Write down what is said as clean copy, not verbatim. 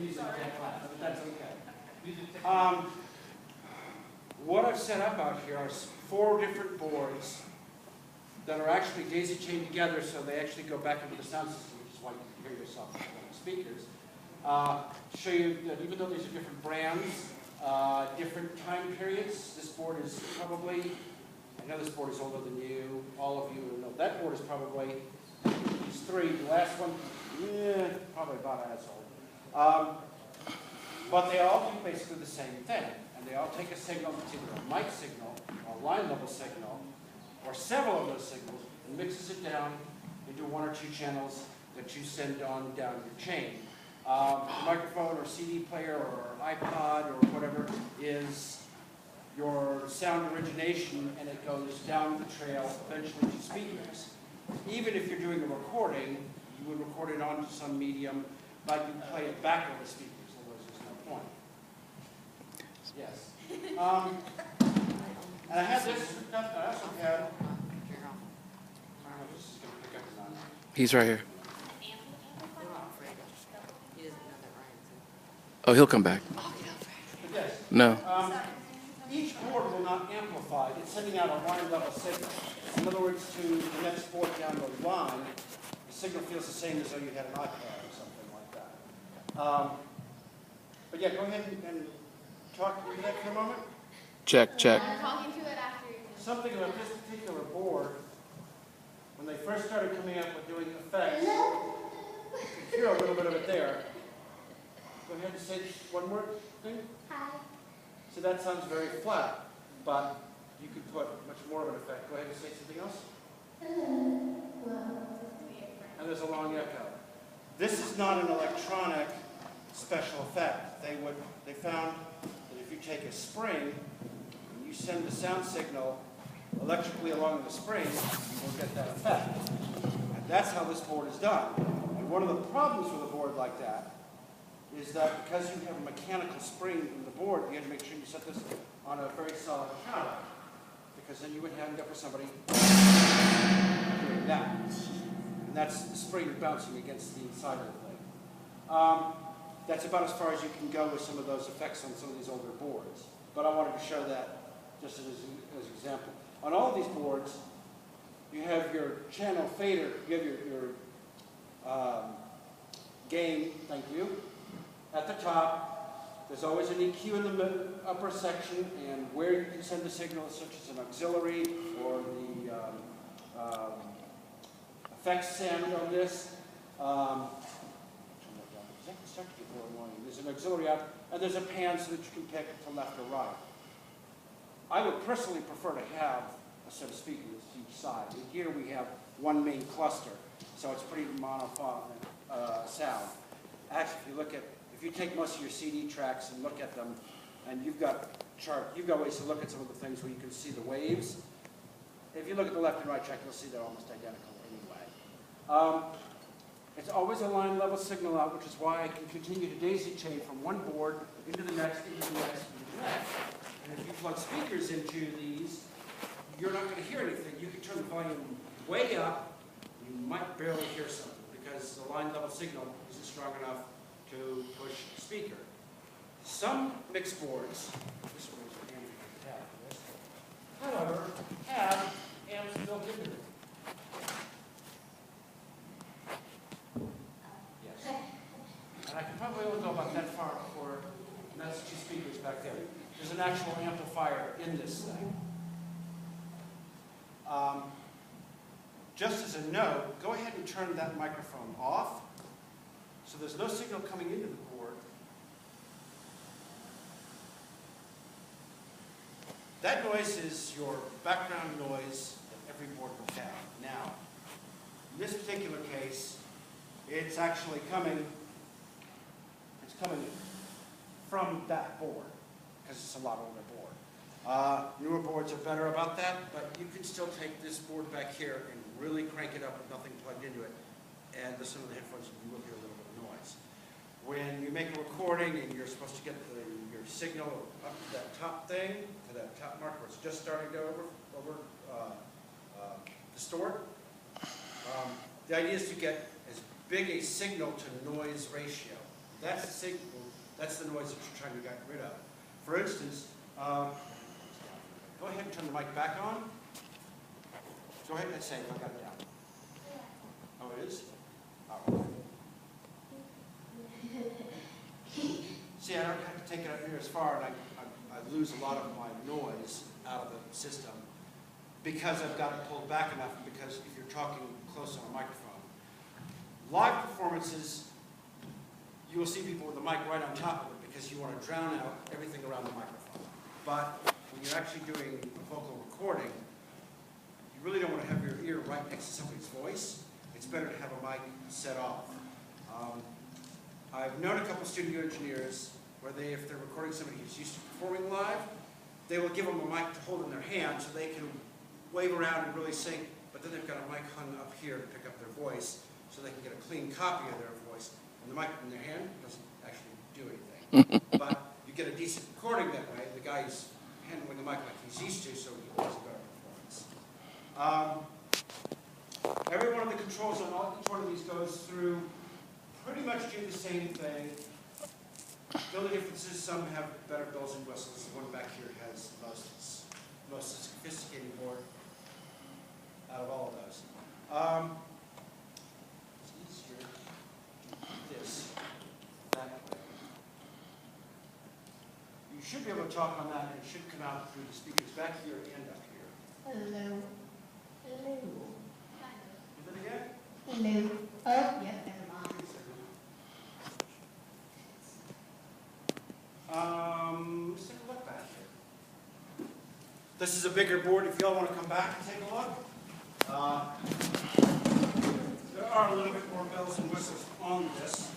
music tech class, but that's okay. What I've set up out here are 4 different boards that are actually daisy chained together, so they actually go back into the sound system, which is why you can hear yourself on the speakers. To show you that even though these are different brands, different time periods, this board is probably, I know this board is older than you, all of you will know. That board is probably, these 3, the last one, probably about as old. But they all do basically the same thing. And they all take a signal that's either a mic signal, or a line level signal, or several of those signals, and mixes it down into 1 or 2 channels that you send on down your chain. Microphone or CD player or iPod or whatever is your sound origination, and it goes down the trail eventually to speakers. Even if you're doing a recording, you would record it onto some medium, but you play it back over the speakers, otherwise there's no point. Yes. And I had this, I also had, I don't know if this is going to pick up or not. He's right here. Oh, he'll come back. Yes. No. Each board will not amplify. It's sending out a line level signal. In other words, to the next board down the line, the signal feels the same as though you had an iPad or something like that. But yeah, go ahead and talk to that for a moment. Check, check. I'm talking to it after you. Something about this particular board, when they first started coming up with doing effects, you can hear a little bit of it there. Go ahead and say one more thing. Hi. So that sounds very flat, but you could put much more of an effect. Go ahead and say something else. And there's a long echo. This is not an electronic special effect. They found that if you take a spring and you send the sound signal electrically along the spring, you will get that effect. And that's how this board is done. And one of the problems with a board like that is that because you have a mechanical spring in the board, you have to make sure you set this on a very solid counter, because then you would end up with somebody doing that. And that's the spring bouncing against the inside of the thing. That's about as far as you can go with some of those effects on some of these older boards. But I wanted to show that just as an example. On all of these boards, you have your channel fader, you have your gain, thank you, at the top. There's always an EQ in the upper section, and where you can send the signal, such as an auxiliary or the effects sound on this. There's an auxiliary out, and there's a pan so that you can pick to left or right. I would personally prefer to have a set of speakers to each side. And here we have one main cluster, so it's pretty monophonic sound. Actually, if you take most of your CD tracks and look at them, and you've got ways to look at some of the things where you can see the waves. If you look at the left and right track, you'll see they're almost identical anyway. It's always a line level signal out, which is why I can continue to daisy chain from one board into the next, into the next, into the next. And if you plug speakers into these, you're not going to hear anything. You can turn the volume way up, you might barely hear something, because the line level signal isn't strong enough to push the speaker. Some mixed boards, this one is handy to have for this, however, have amps built into them. Yes. And I can probably only go about that far before, and that's 2 speakers back there. There's an actual amplifier in this thing. Just as a note, go ahead and turn that microphone off, so there's no signal coming into the board. That noise is your background noise that every board will have. Now, in this particular case, it's actually coming from that board, because it's a lot older board. Newer boards are better about that, but you can still take this board back here and really crank it up with nothing plugged into it, and listen to the headphones, and you will hear a little bit of noise. When you make a recording and you're supposed to get your signal up to that top thing, to that top mark where it's just starting to distort, the idea is to get as big a signal to noise ratio. That's the signal. That's the noise that you're trying to get rid of. For instance, go ahead and turn the mic back on. Go ahead and say, I got it down. Oh, it is? Oh, okay. See, I don't have to take it up near as far, and I lose a lot of my noise out of the system because I've got it pulled back enough, and because if you're talking close on a microphone. Live performances, you will see people with the mic right on top of it because you want to drown out everything around the microphone. But when you're actually doing a vocal recording, you really don't want to have your ear right next to somebody's voice. It's better to have a mic set off. I've known a couple studio engineers where if they're recording somebody who's used to performing live, they will give them a mic to hold in their hand so they can wave around and really sing, but then they've got a mic hung up here to pick up their voice so they can get a clean copy of their voice. And the mic in their hand doesn't actually do anything. But you get a decent recording that way. The guy's handling the mic like he's used to, so he has a better performance. Every one of the controls on each one of these goes through pretty much do the same thing. The only difference is some have better bells and whistles. The one back here has the most sophisticated board out of all of those. It's easier to do this that way. You should be able to talk on that, and it should come out through the speakers back here and up here. Hello. Hello. Do that again? Hello. Oh, yeah, never mind. Let's take a look back here. This is a bigger board. If y'all want to come back and take a look. There are a little bit more bells and whistles on this.